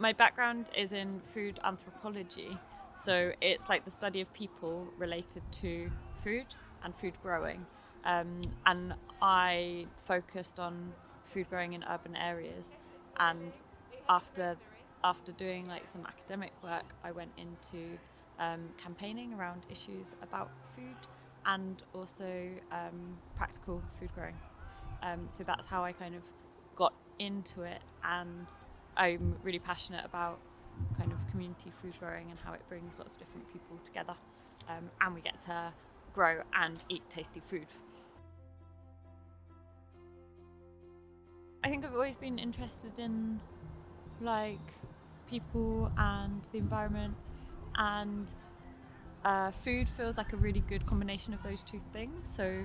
my background is in food anthropology, so it's like the study of people related to food and food growing. And I focused on food growing in urban areas, and after after doing like some academic work, I went into campaigning around issues about food and also practical food growing. So that's how I kind of got into it, and I'm really passionate about kind of community food growing and how it brings lots of different people together, and we get to grow and eat tasty food. I think I've always been interested in like people and the environment, and food feels like a really good combination of those two things. So,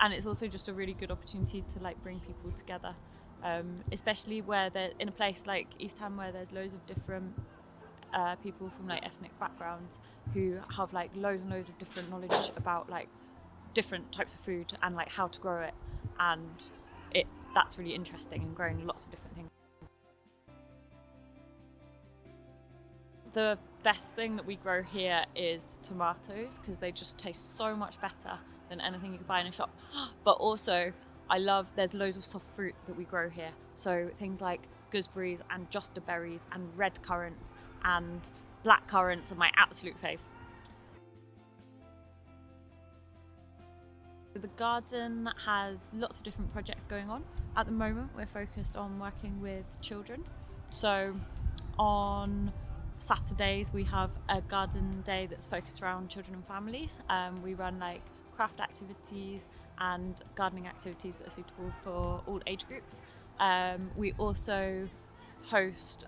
and it's also just a really good opportunity to like bring people together, especially where they're in a place like East Ham where there's loads of different people from like ethnic backgrounds who have like loads and loads of different knowledge about like different types of food and like how to grow it, and that's really interesting, and growing lots of different things. The best thing that we grow here is tomatoes, because they just taste so much better than anything you can buy in a shop. But also, there's loads of soft fruit that we grow here. So things like gooseberries and josta berries and red currants and black currants are my absolute fave. The garden has lots of different projects going on. At the moment, we're focused on working with children. So on Saturdays, we have a garden day that's focused around children and families. We run like craft activities and gardening activities that are suitable for all age groups. We also host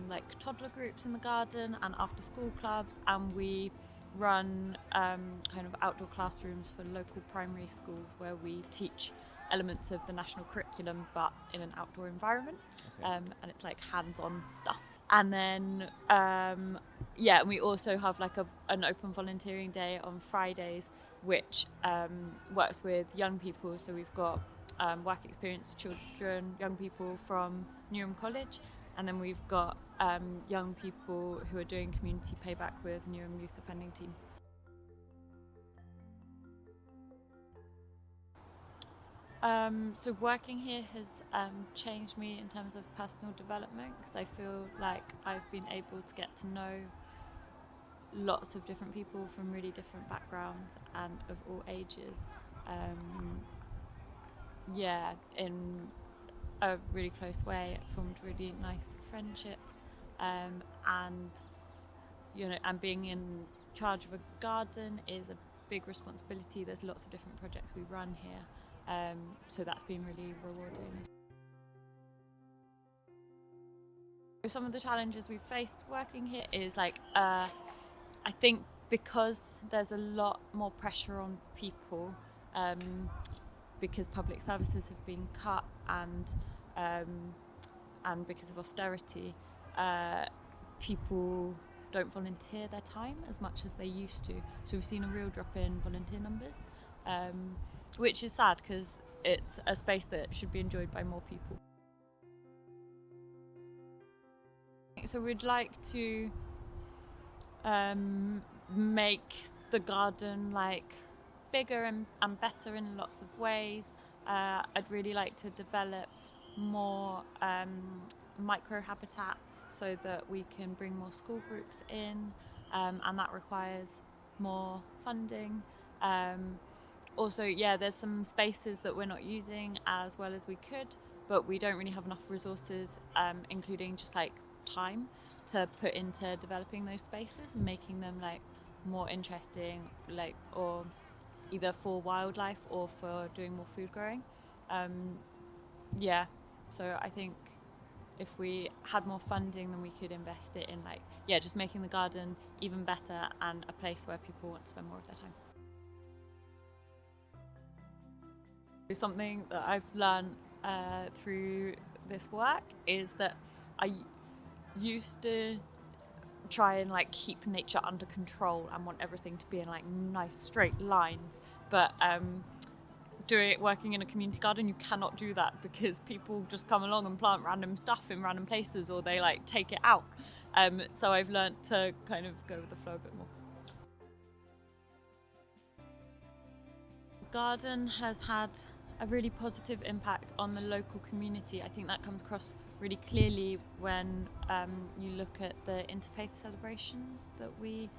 like toddler groups in the garden and after school clubs, and we run kind of outdoor classrooms for local primary schools where we teach elements of the national curriculum but in an outdoor environment. Okay. And it's like hands-on stuff. And then we also have like an open volunteering day on Fridays, which works with young people. So we've got work experience children, young people from Newham College, and then we've got young people who are doing community payback with Newham Youth Offending Team. So working here has changed me in terms of personal development, because I feel like I've been able to get to know lots of different people from really different backgrounds and of all ages. In a really close way. It formed really nice friendships, and and being in charge of a garden is a big responsibility. There's lots of different projects we run here, so that's been really rewarding. Some of the challenges we've faced working here is like I think because there's a lot more pressure on people, because public services have been cut and because of austerity, people don't volunteer their time as much as they used to. So we've seen a real drop in volunteer numbers, which is sad because it's a space that should be enjoyed by more people. So we'd like to make the garden like bigger and better in lots of ways. I'd really like to develop more micro habitats so that we can bring more school groups in, and that requires more funding. Also, there's some spaces that we're not using as well as we could, but we don't really have enough resources, including just like time, to put into developing those spaces and making them like more interesting, like, or either for wildlife or for doing more food growing. So I think if we had more funding, then we could invest it in like just making the garden even better and a place where people want to spend more of their time. Something that I've learned through this work is that I used to try and like keep nature under control and want everything to be in like nice straight lines, but working in a community garden, you cannot do that because people just come along and plant random stuff in random places, or they like take it out. So I've learnt to kind of go with the flow a bit more. The garden has had a really positive impact on the local community. I think that comes across really clearly when you look at the interfaith celebrations that we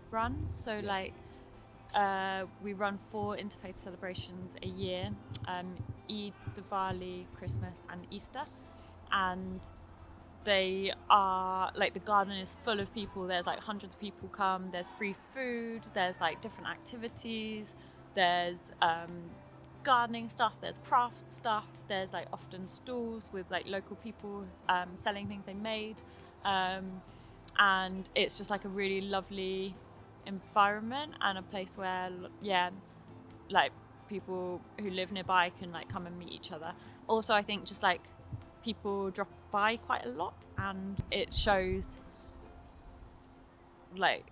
run. So like we run 4 interfaith celebrations a year: Eid, Diwali, Christmas, and Easter. And they are like, the garden is full of people. There's like hundreds of people come. There's free food. There's like different activities. There's gardening stuff. There's craft stuff. There's like often stalls with like local people selling things they made, and it's just like a really lovely environment and a place where like people who live nearby can like come and meet each other. Also, I think just like people drop by quite a lot, and it shows like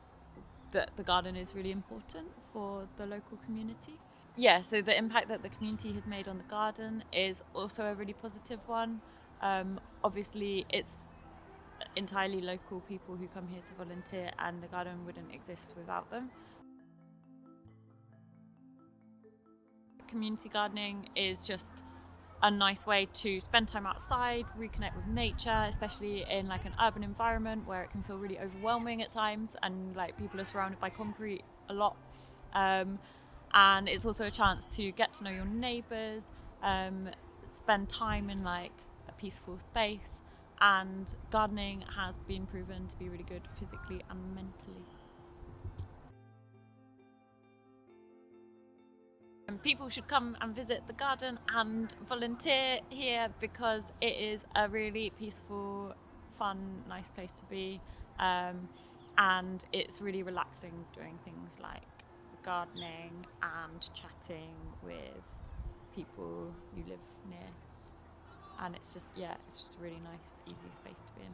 that the garden is really important for the local community. Yeah, so the impact that the community has made on the garden is also a really positive one. Obviously it's entirely local people who come here to volunteer, and the garden wouldn't exist without them. Community gardening is just a nice way to spend time outside, reconnect with nature, especially in like an urban environment where it can feel really overwhelming at times, and like people are surrounded by concrete a lot. And it's also a chance to get to know your neighbours, spend time in like a peaceful space, and gardening has been proven to be really good physically and mentally. And people should come and visit the garden and volunteer here because it is a really peaceful, fun, nice place to be, and it's really relaxing doing things like gardening and chatting with people you live near, and it's just a really nice, easy space to be in.